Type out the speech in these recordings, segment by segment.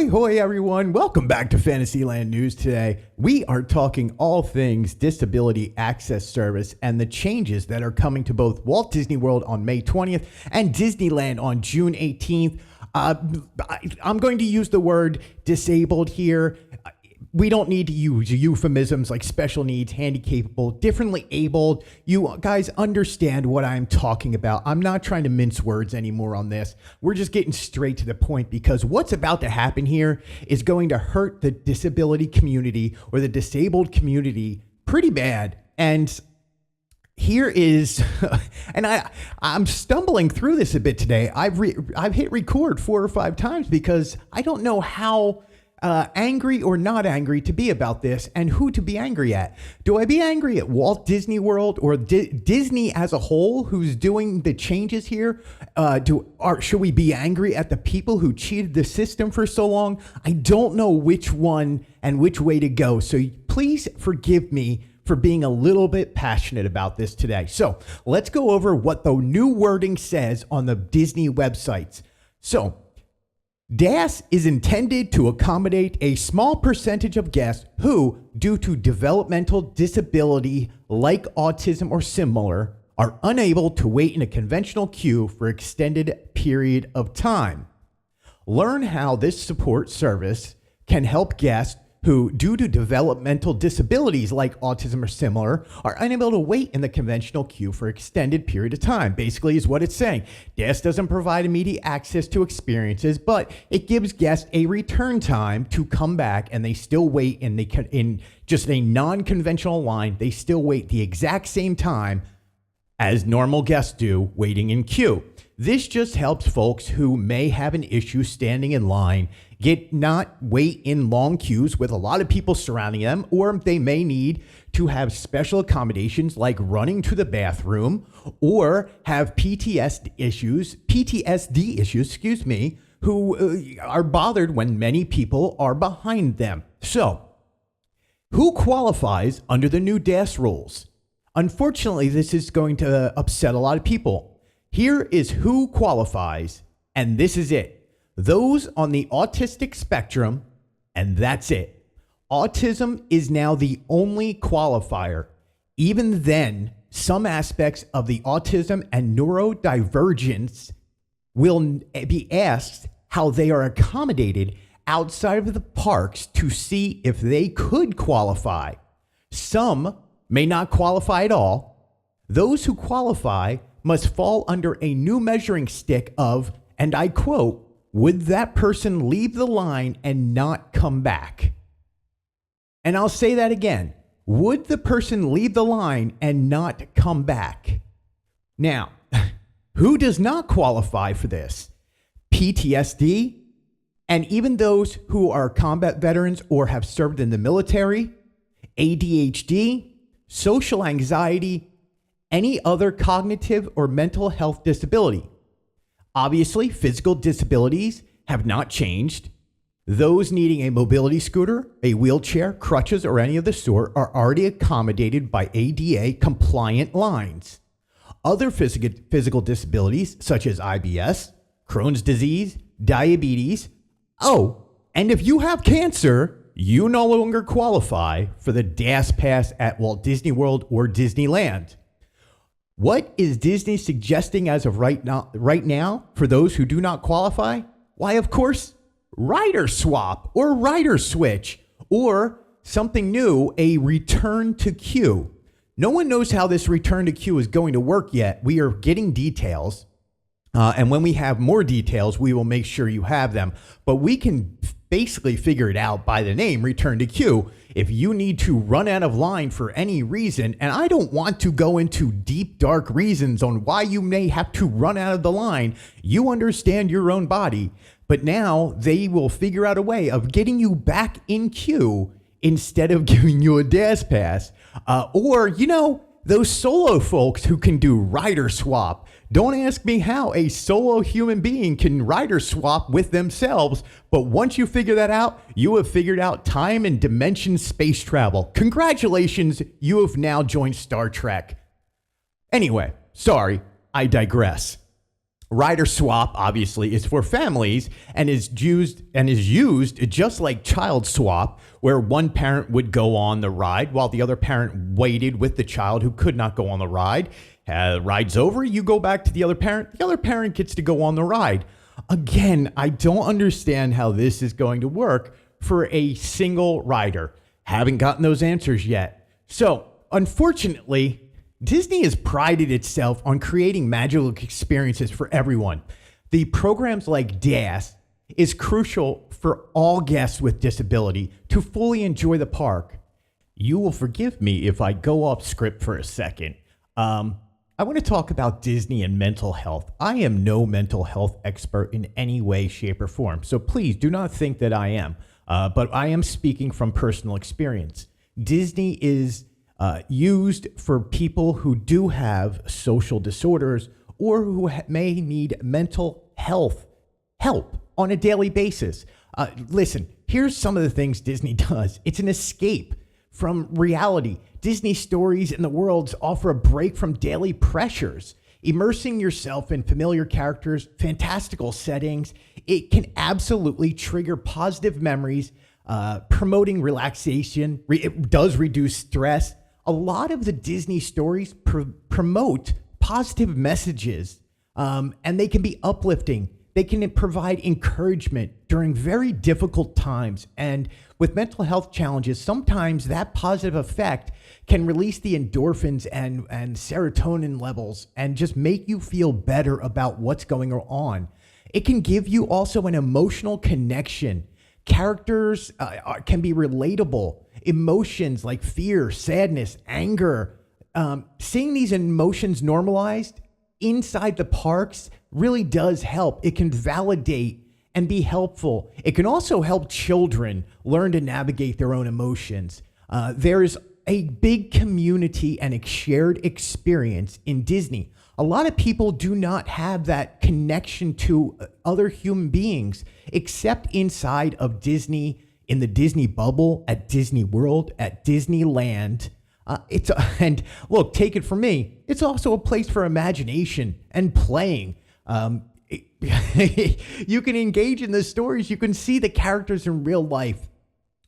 Ahoy, hoy, everyone. Welcome back to Fantasyland News today. We are talking all things disability access service and the changes that are coming to both Walt Disney World on May 20th and Disneyland on June 18th. I'm going to use the word disabled here. We don't need to use euphemisms like special needs, handicapable, differently abled. You guys understand what I'm talking about. I'm not trying to mince words anymore on this. We're just getting straight to the point because what's about to happen here is going to hurt the disability community or the disabled community pretty bad. And here is, and I'm stumbling through this a bit today. I've hit record 4 or 5 times because I don't know how angry or not angry to be about this and who to be angry at. Do I be angry at Walt Disney World or Disney as a whole who's doing the changes here? Should we be angry at the people who cheated the system for so long? I don't know which one and which way to go. So please forgive me for being a little bit passionate about this today. So let's go over what the new wording says on the Disney websites. So DAS is intended to accommodate a small percentage of guests who, due to developmental disability like autism or similar, are unable to wait in a conventional queue for extended period of time. Learn how this support service can help guests who, due to developmental disabilities like autism or similar, are unable to wait in the conventional queue for extended period of time. Basically is what it's saying. DAS doesn't provide immediate access to experiences, but it gives guests a return time to come back, and they still wait in just a non-conventional line. They still wait the exact same time as normal guests do waiting in queue. This just helps folks who may have an issue standing in line not wait in long queues with a lot of people surrounding them, or they may need to have special accommodations like running to the bathroom or have PTSD issues, who are bothered when many people are behind them. So, who qualifies under the new DAS rules? Unfortunately, this is going to upset a lot of people. Here is who qualifies, and this is it. Those on the autistic spectrum, and that's it. Autism is now the only qualifier. Even then, some aspects of the autism and neurodivergence will be asked how they are accommodated outside of the parks to see if they could qualify. Some may not qualify at all. Those who qualify must fall under a new measuring stick of, and I quote, would that person leave the line and not come back? And I'll say that again. Would the person leave the line and not come back? Now, who does not qualify for this? PTSD, and even those who are combat veterans or have served in the military, ADHD, social anxiety, any other cognitive or mental health disability. Obviously, physical disabilities have not changed. Those needing a mobility scooter, a wheelchair, crutches, or any of the sort are already accommodated by ADA compliant lines. Other physical disabilities, such as IBS, Crohn's disease, diabetes. Oh, and if you have cancer, you no longer qualify for the DAS pass at Walt Disney World or Disneyland. What is Disney suggesting as of right now for those who do not qualify? Why, of course, rider swap or rider switch, or something new, a return to queue. No one knows how this return to queue is going to work yet. We are getting details. And when we have more details, we will make sure you have them. But we can basically figure it out by the name return to queue. If you need to run out of line for any reason, and I don't want to go into deep, dark reasons on why you may have to run out of the line, you understand your own body. But now they will figure out a way of getting you back in queue instead of giving you a DAS pass. Or, those solo folks who can do rider swap. Don't ask me how a solo human being can rider swap with themselves, but once you figure that out, you have figured out time and dimension space travel. Congratulations, you have now joined Star Trek. Anyway, sorry, I digress. Rider swap obviously is for families and is used just like child swap, where one parent would go on the ride while the other parent waited with the child who could not go on the ride. Ride's over, you go back to the other parent. The other parent gets to go on the ride. Again, I don't understand how this is going to work for a single rider. Haven't gotten those answers yet. So, unfortunately, Disney has prided itself on creating magical experiences for everyone. The programs like DAS is crucial for all guests with disability to fully enjoy the park. You will forgive me if I go off script for a second. I want to talk about Disney and mental health. I am no mental health expert in any way, shape, or form, so please do not think that I am. But I am speaking from personal experience. Disney is used for people who do have social disorders or who may need mental health help on a daily basis. Listen, here's some of the things Disney does. It's an escape from reality. Disney stories and the worlds offer a break from daily pressures. Immersing yourself in familiar characters, fantastical settings, it can absolutely trigger positive memories, promoting relaxation. It does reduce stress. A lot of the Disney stories promote positive messages, and they can be uplifting. They can provide encouragement during very difficult times. And with mental health challenges, sometimes that positive effect can release the endorphins and serotonin levels and just make you feel better about what's going on. It can give you also an emotional connection. Characters can be relatable. Emotions like fear, sadness, anger, seeing these emotions normalized inside the parks really does help. It can validate and be helpful. It can also help children learn to navigate their own emotions. There is a big community and a shared experience in Disney. A lot of people do not have that connection to other human beings except inside of Disney, in the Disney bubble, at Disney World, at Disneyland. And look, take it from me, it's also a place for imagination and playing. You can engage in the stories. You can see the characters in real life.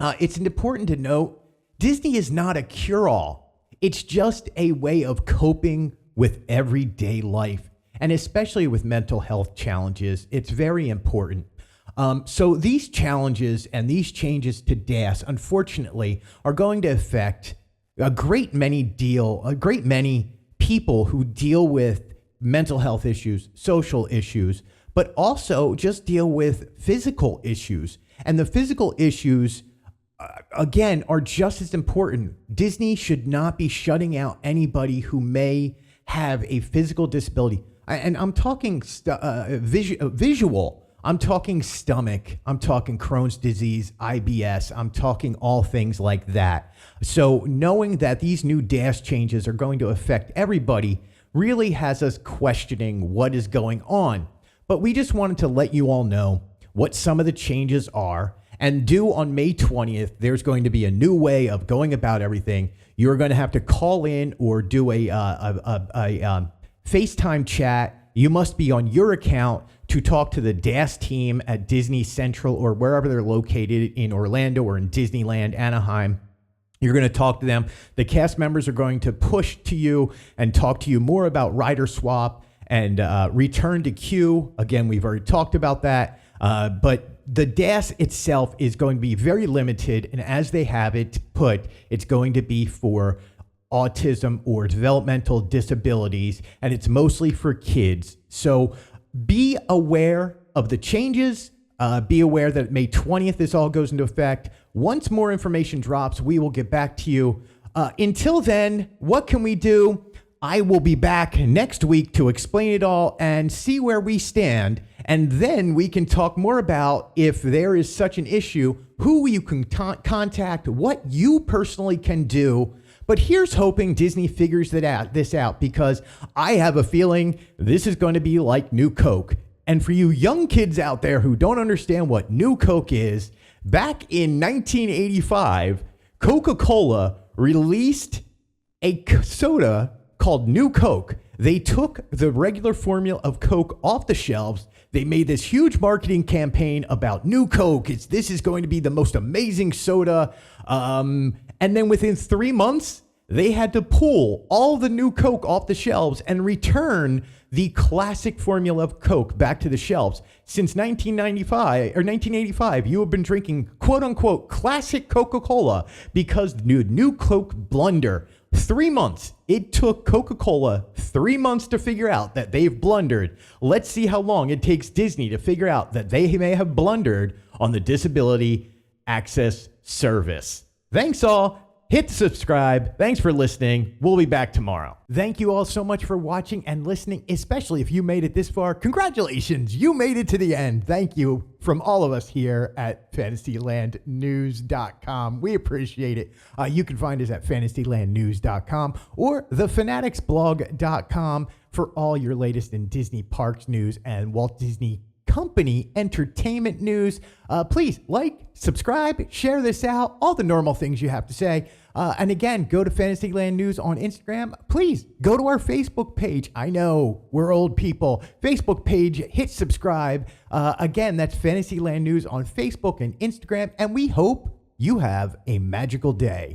It's important to note, Disney is not a cure-all. It's just a way of coping with everyday life, and especially with mental health challenges. It's very important. So these challenges and these changes to DAS, unfortunately, are going to affect a great many people who deal with mental health issues, social issues, but also just deal with physical issues. And the physical issues, again, are just as important. Disney should not be shutting out anybody who may have a physical disability. And I'm talking visual. I'm talking stomach. I'm talking Crohn's disease, IBS. I'm talking all things like that. So knowing that these new DAS changes are going to affect everybody really has us questioning what is going on. But we just wanted to let you all know what some of the changes are. And due on May 20th, there's going to be a new way of going about everything. You're going to have to call in or do a FaceTime chat. You must be on your account to talk to the DAS team at Disney Central or wherever they're located in Orlando or in Disneyland, Anaheim. You're going to talk to them. The cast members are going to push to you and talk to you more about rider swap and return to queue. Again, we've already talked about that. But the DAS itself is going to be very limited. And as they have it put, it's going to be for autism or developmental disabilities, and it's mostly for kids. So be aware of the changes. Be aware that May 20th, this all goes into effect. Once more information drops, we will get back to you. Until then, what can we do? I will be back next week to explain it all and see where we stand. And then we can talk more about if there is such an issue, who you can contact, what you personally can do. But here's hoping Disney figures this out, because I have a feeling this is going to be like New Coke. And for you young kids out there who don't understand what New Coke is, back in 1985, Coca-Cola released a soda called New Coke. They took the regular formula of Coke off the shelves. They made this huge marketing campaign about new Coke. This is going to be the most amazing soda. And then within 3 months, they had to pull all the new Coke off the shelves and return the classic formula of Coke back to the shelves. Since 1985, you have been drinking quote unquote classic Coca-Cola because the new Coke blunder. 3 months. It took Coca-Cola 3 months to figure out that they've blundered. Let's see how long it takes Disney to figure out that they may have blundered on the disability access service. Thanks all. Hit subscribe. Thanks for listening. We'll be back tomorrow. Thank you all so much for watching and listening, especially if you made it this far. Congratulations. You made it to the end. Thank you from all of us here at fantasylandnews.com. We appreciate it. You can find us at fantasylandnews.com or thefanaticsblog.com for all your latest in Disney parks news and Walt Disney Company entertainment news. Please like, subscribe, share this out, all the normal things you have to say. And again, go to Fantasyland News on Instagram. Please go to our Facebook page. I know we're old people. Facebook page, hit subscribe. Again, that's Fantasyland News on Facebook and Instagram. And we hope you have a magical day.